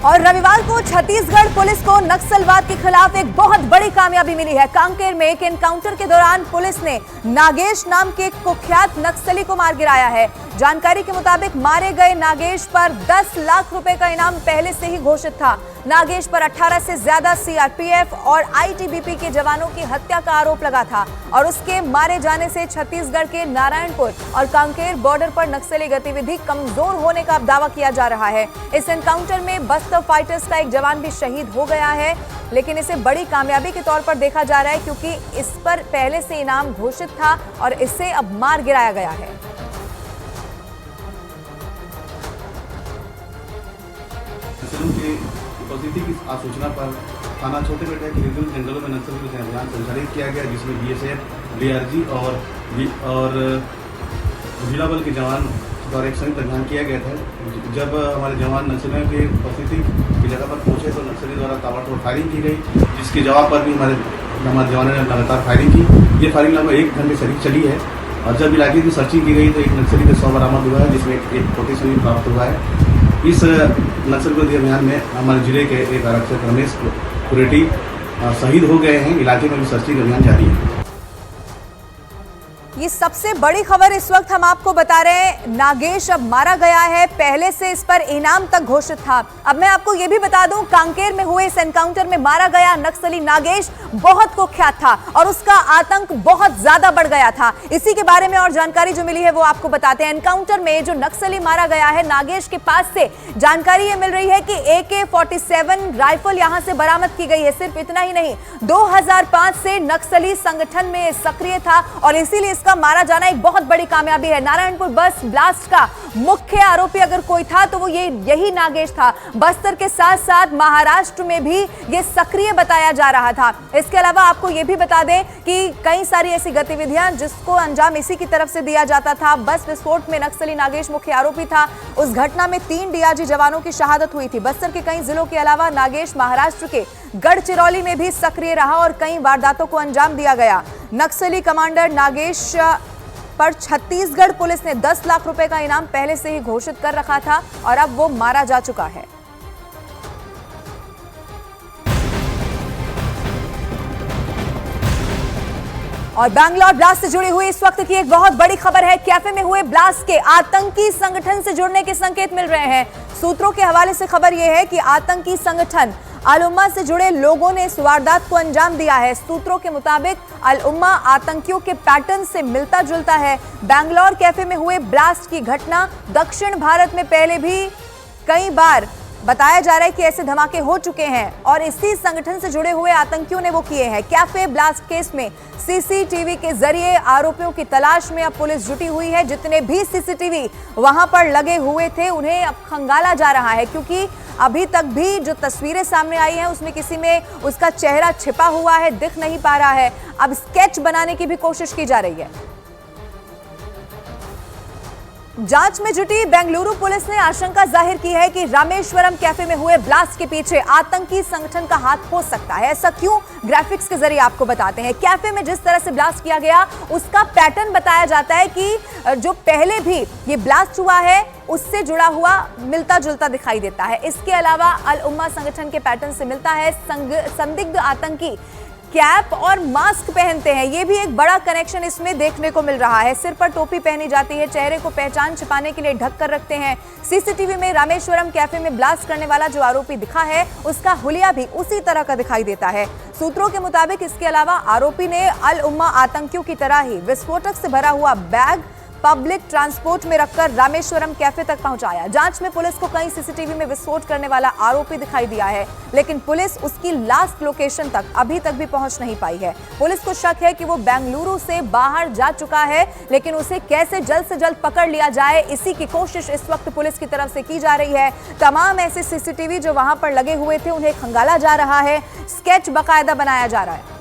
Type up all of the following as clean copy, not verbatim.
और रविवार को छत्तीसगढ़ पुलिस को नक्सलवाद के खिलाफ एक बहुत बड़ी कामयाबी मिली है। कांकेर में एक एनकाउंटर के दौरान पुलिस ने नागेश नाम के कुख्यात नक्सली को मार गिराया है। जानकारी के मुताबिक मारे गए नागेश पर 10 लाख रुपए का इनाम पहले से ही घोषित था। नागेश पर 18 से ज्यादा सीआरपीएफ और आईटीबीपी के जवानों की हत्या का आरोप लगा था और उसके मारे जाने से छत्तीसगढ़ के नारायणपुर और कांकेर बॉर्डर पर नक्सली गतिविधि कमजोर होने का दावा किया जा रहा है। इस एनकाउंटर में बस्तर फाइटर्स का एक जवान भी शहीद हो गया है, लेकिन इसे बड़ी कामयाबी के तौर पर देखा जा रहा है क्योंकि इस पर पहले से इनाम घोषित था और इसे अब मार गिराया गया है। उपस्थिति की सूचना पर थाना छोटे बेटा के विभिन्न जंगलों में नक्सल विरोधी अभियान संचालित किया गया, जिसमें बीएसएफ, डीआरजी और जिला बल के जवान द्वारा एक संयुक्त अभियान किया गया था। जब हमारे जवान नक्सलियों की उपस्थिति की जगह पर पहुंचे तो नक्सली द्वारा ताबड़तोड़ फायरिंग की गई, जिसके जवाब पर भी हमारे जवानों ने लगातार फायरिंग की। ये फायरिंग लगभग 1 घंटे से चली है और जब इलाके की सर्चिंग की गई तो एक नक्सली के 100 बरामद हुआ है, जिसमें एक पोटेशियम भी प्राप्त हुआ है। इस नक्सल विरोधी अभियान में हमारे जिले के एक आरक्षक रमेश कुरेटी शहीद हो गए हैं। इलाके में भी सर्चिंग अभियान जारी है। ये सबसे बड़ी खबर इस वक्त हम आपको बता रहे हैं। नागेश अब मारा गया है, पहले से इस पर इनाम तक घोषित था। अब मैं आपको ये भी बता दूं, कांकेर में हुए इस एनकाउंटर में मारा गया नक्सली नागेश बहुत कुख्यात था और उसका आतंक बहुत ज्यादा बढ़ गया था। इसी के बारे में और जानकारी जो मिली है वो आपको बताते हैं। एनकाउंटर में जो नक्सली मारा गया है, नागेश के पास से जानकारी ये मिल रही है कि AK-47 राइफल यहां से बरामद की गई है। सिर्फ इतना ही नहीं, 2005 से नक्सली संगठन में सक्रिय था और इसीलिए का मारा जाना एक बहुत बड़ी कामयाबी है। नारायणपुर बस ब्लास्ट का मुख्य आरोपी अगर कोई था तो वो यही नागेश था। बस्तर के साथ साथ महाराष्ट्र में भी ये सक्रिय बताया जा रहा था। इसके अलावा आपको ये भी बता दें कि कई सारी ऐसी गतिविधियां जिसको अंजाम इसी की तरफ से दिया जाता था। बस विस्फोट में नक्सली नागेश मुख्य आरोपी था। उस घटना में 3 डीआरजी जवानों की शहादत हुई थी। बस्तर के कई जिलों के अलावा नागेश महाराष्ट्र के गढ़चिरौली में भी सक्रिय रहा और कई वारदातों को अंजाम दिया गया। नक्सली कमांडर नागेश पर छत्तीसगढ़ पुलिस ने 10 लाख रुपए का इनाम पहले से ही घोषित कर रखा था और अब वो मारा जा चुका है। और बैंगलोर ब्लास्ट से जुड़ी हुई इस वक्त की एक बहुत बड़ी खबर है। कैफे में हुए ब्लास्ट के आतंकी संगठन से जुड़ने के संकेत मिल रहे हैं। सूत्रों के हवाले से खबर यह है कि आतंकी संगठन अल उम्मा से जुड़े लोगों ने इस वारदात को अंजाम दिया है। सूत्रों के मुताबिक अल उम्मा आतंकियों के पैटर्न से मिलता जुलता है। बैंगलोर कैफे में हुए ब्लास्ट की घटना दक्षिण भारत में पहले भी कई बार बताया जा रहा है कि ऐसे धमाके हो चुके हैं और इसी संगठन से जुड़े हुए आतंकियों ने वो किए हैं। कैफे ब्लास्ट केस में सीसीटीवी के जरिए आरोपियों की तलाश में अब पुलिस जुटी हुई है। जितने भी सीसीटीवी वहां पर लगे हुए थे उन्हें अब खंगाला जा रहा है, क्योंकि अभी तक भी जो तस्वीरें सामने आई हैं उसमें किसी में उसका चेहरा छिपा हुआ है, दिख नहीं पा रहा है। अब स्केच बनाने की भी कोशिश की जा रही है। जांच में जुटी बेंगलुरु पुलिस ने आशंका जाहिर की है कि रामेश्वरम कैफे में हुए ब्लास्ट के पीछे आतंकी संगठन का हाथ हो सकता है। ऐसा क्यों, ग्राफिक्स के जरिए आपको बताते हैं। कैफे में जिस तरह से ब्लास्ट किया गया उसका पैटर्न बताया जाता है कि जो पहले भी ये ब्लास्ट हुआ है उससे जुड़ा हुआ मिलता जुलता दिखाई देता है। इसके अलावा अल उम्मा संगठन के पैटर्न से मिलता है। संदिग्ध आतंकी कैप और मास्क पहनते हैं, ये भी एक बड़ा कनेक्शन इसमें देखने को मिल रहा है। सिर पर टोपी पहनी जाती है, चेहरे को पहचान छिपाने के लिए ढक कर रखते हैं। सीसीटीवी में रामेश्वरम कैफे में ब्लास्ट करने वाला जो आरोपी दिखा है उसका हुलिया भी उसी तरह का दिखाई देता है। सूत्रों के मुताबिक इसके अलावा आरोपी ने अल उम्मा आतंकियों की तरह ही विस्फोटक से भरा हुआ बैग पब्लिक ट्रांसपोर्ट में रखकर रामेश्वरम कैफे तक पहुंचाया। जांच में पुलिस को कई सीसीटीवी में विस्फोट करने वाला आरोपी दिखाई दिया है, लेकिन पुलिस उसकी लास्ट लोकेशन तक अभी तक भी पहुंच नहीं पाई है। पुलिस को शक है कि वो बेंगलुरु से बाहर जा चुका है, लेकिन उसे कैसे जल्द से जल्द पकड़ लिया जाए इसी की कोशिश इस वक्त पुलिस की तरफ से की जा रही है। तमाम ऐसे सीसीटीवी जो वहां पर लगे हुए थे उन्हें खंगाला जा रहा है, स्केच बाकायदा बनाया जा रहा है।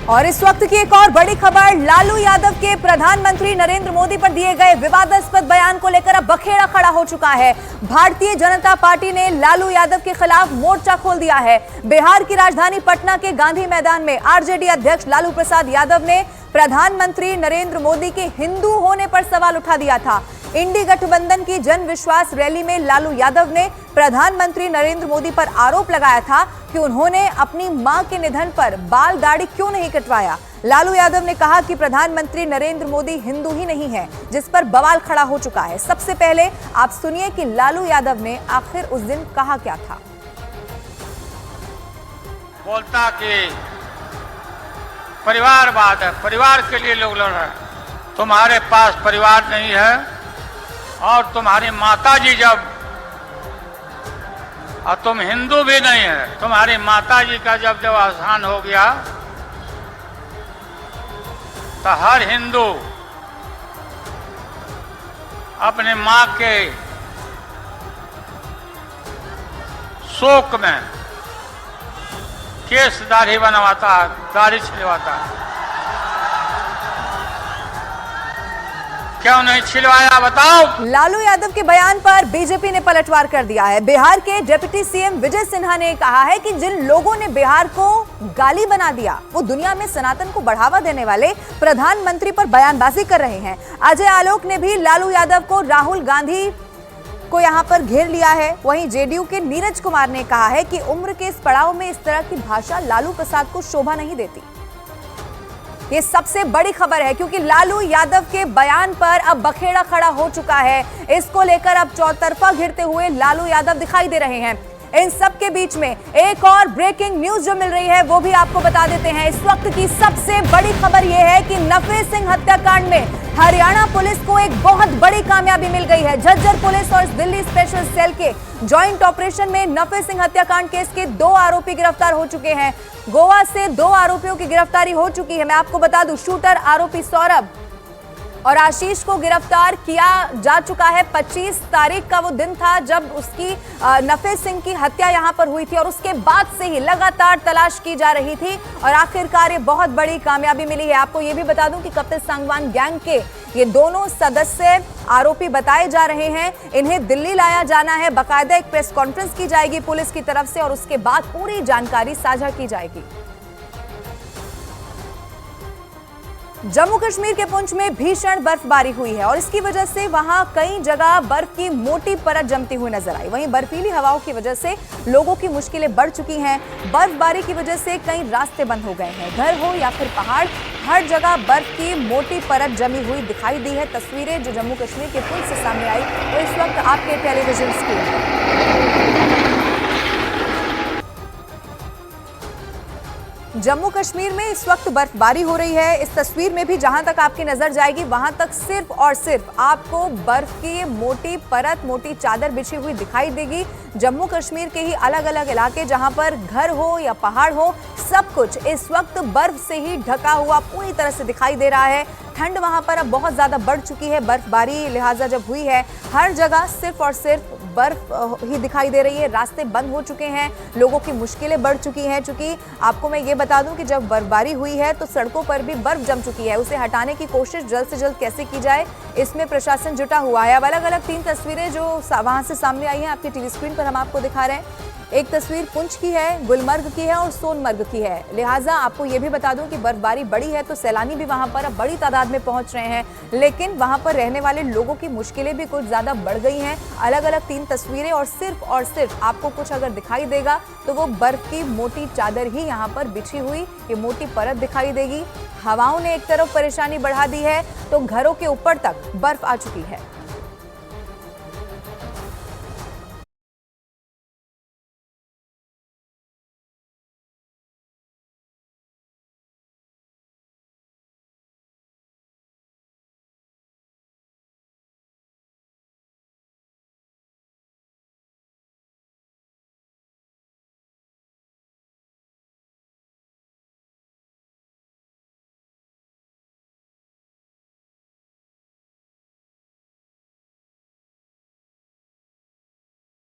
और इस वक्त की एक और बड़ी खबर, लालू यादव के प्रधानमंत्री नरेंद्र मोदी पर दिए गए विवादास्पद बयान को लेकर अब बखेड़ा खड़ा हो चुका है। भारतीय जनता पार्टी ने लालू यादव के खिलाफ मोर्चा खोल दिया है। बिहार की राजधानी पटना के गांधी मैदान में आरजेडी अध्यक्ष लालू प्रसाद यादव ने प्रधानमंत्री नरेंद्र मोदी के हिंदू होने पर सवाल उठा दिया था। इंडी गठबंधन की जन विश्वास रैली में लालू यादव ने प्रधानमंत्री नरेंद्र मोदी पर आरोप लगाया था कि उन्होंने अपनी मां के निधन पर बाल दाढ़ी क्यों नहीं कटवाया। लालू यादव ने कहा कि प्रधानमंत्री नरेंद्र मोदी हिंदू ही नहीं है, जिस पर बवाल खड़ा हो चुका है। सबसे पहले आप सुनिए कि लालू यादव ने आखिर उस दिन कहा क्या था। बोलता कि परिवारवाद है, परिवार के लिए लोग लड़ रहे हैं। तुम्हारे पास परिवार नहीं है और तुम्हारी माताजी जब, और तुम हिंदू भी नहीं है, तुम्हारी माताजी का जब अवसान हो गया तो हर हिंदू अपने मां के शोक में केस दाढ़ी बनवाता है, दाढ़ी छिलवाता है। क्यों नहीं छिलवाया बताओ। लालू यादव के बयान पर बीजेपी ने पलटवार कर दिया है। बिहार के डिप्टी सीएम विजय सिन्हा ने कहा है कि जिन लोगों ने बिहार को गाली बना दिया वो दुनिया में सनातन को बढ़ावा देने वाले प्रधानमंत्री पर बयानबाजी कर रहे हैं। अजय आलोक ने भी लालू यादव को राहुल गांधी को यहां पर घेर लिया है। वहीं जेडीयू के नीरज कुमार ने कहा है कि उम्र के इस पड़ाव में इस तरह की भाषा लालू प्रसाद को शोभा नहीं देती। ये सबसे बड़ी खबर है क्योंकि लालू यादव के बयान पर अब बखेड़ा खड़ा हो चुका है। इसको लेकर अब चौतरफा घिरते हुए लालू यादव दिखाई दे रहे हैं। इन सब के बीच में एक और ब्रेकिंग न्यूज जो मिल रही है वो भी आपको बता देते हैं। इस वक्त की सबसे बड़ी खबर यह है कि नफे सिंह हत्याकांड में हरियाणा पुलिस को एक बहुत बड़ी कामयाबी मिल गई है। झज्जर पुलिस और दिल्ली स्पेशल सेल के जॉइंट ऑपरेशन में नफे सिंह हत्याकांड केस के 2 आरोपी गिरफ्तार हो चुके हैं। गोवा से 2 आरोपियों की गिरफ्तारी हो चुकी है। मैं आपको बता दूं, शूटर आरोपी सौरभ और आशीष को गिरफ्तार किया जा चुका है। 25 तारीख का वो दिन था जब उसकी नफे सिंह की हत्या यहां पर हुई थी और उसके बाद से ही लगातार तलाश की जा रही थी और आखिरकार ये बहुत बड़ी कामयाबी मिली है। आपको ये भी बता दूं कि कपिल सांगवान गैंग के ये दोनों सदस्य आरोपी बताए जा रहे हैं। इन्हें दिल्ली लाया जाना है। बाकायदा एक प्रेस कॉन्फ्रेंस की जाएगी पुलिस की तरफ से और उसके बाद पूरी जानकारी साझा की जाएगी। जम्मू कश्मीर के पुंछ में भीषण बर्फबारी हुई है और इसकी वजह से वहां कई जगह बर्फ की मोटी परत जमती हुई नजर आई। वहीं बर्फीली हवाओं की वजह से लोगों की मुश्किलें बढ़ चुकी हैं। बर्फबारी की वजह से कई रास्ते बंद हो गए हैं। घर हो या फिर पहाड़, हर जगह बर्फ की मोटी परत जमी हुई दिखाई दी है। तस्वीरें जो जम्मू कश्मीर के पुंछ से सामने आई वो इस वक्त आपके टेलीविजन स्क्रीन पर। जम्मू कश्मीर में इस वक्त बर्फबारी हो रही है। इस तस्वीर में भी जहां तक आपकी नजर जाएगी वहां तक सिर्फ और सिर्फ आपको बर्फ की मोटी परत, मोटी चादर बिछी हुई दिखाई देगी। जम्मू कश्मीर के ही अलग अलग इलाके जहां पर घर हो या पहाड़ हो, सब कुछ इस वक्त बर्फ से ही ढका हुआ पूरी तरह से दिखाई दे रहा है। ठंड वहां पर अब बहुत ज्यादा बढ़ चुकी है। बर्फबारी लिहाजा जब हुई है, हर जगह सिर्फ और सिर्फ बर्फ ही दिखाई दे रही है। रास्ते बंद हो चुके हैं, लोगों की मुश्किलें बढ़ चुकी हैं। चूंकि आपको मैं ये बता दूं कि जब बर्फबारी हुई है तो सड़कों पर भी बर्फ जम चुकी है। उसे हटाने की कोशिश जल्द से जल्द कैसे की जाए, इसमें प्रशासन जुटा हुआ है। अब अलग अलग 3 तस्वीरें जो वहां से सामने आई हैं आपकी टीवी स्क्रीन पर हम आपको दिखा रहे हैं। एक तस्वीर पुंछ की है, गुलमर्ग की है और सोनमर्ग की है। लिहाजा आपको ये भी बता दूं कि बर्फबारी बढ़ी है तो सैलानी भी वहां पर अब बड़ी तादाद में पहुंच रहे हैं, लेकिन वहां पर रहने वाले लोगों की मुश्किलें भी कुछ ज्यादा बढ़ गई हैं। अलग अलग 3 तस्वीरें और सिर्फ आपको कुछ अगर दिखाई देगा तो वो बर्फ की मोटी चादर ही यहाँ पर बिछी हुई ये मोटी परत दिखाई देगी। हवाओं ने एक तरफ परेशानी बढ़ा दी है तो घरों के ऊपर तक बर्फ आ चुकी है।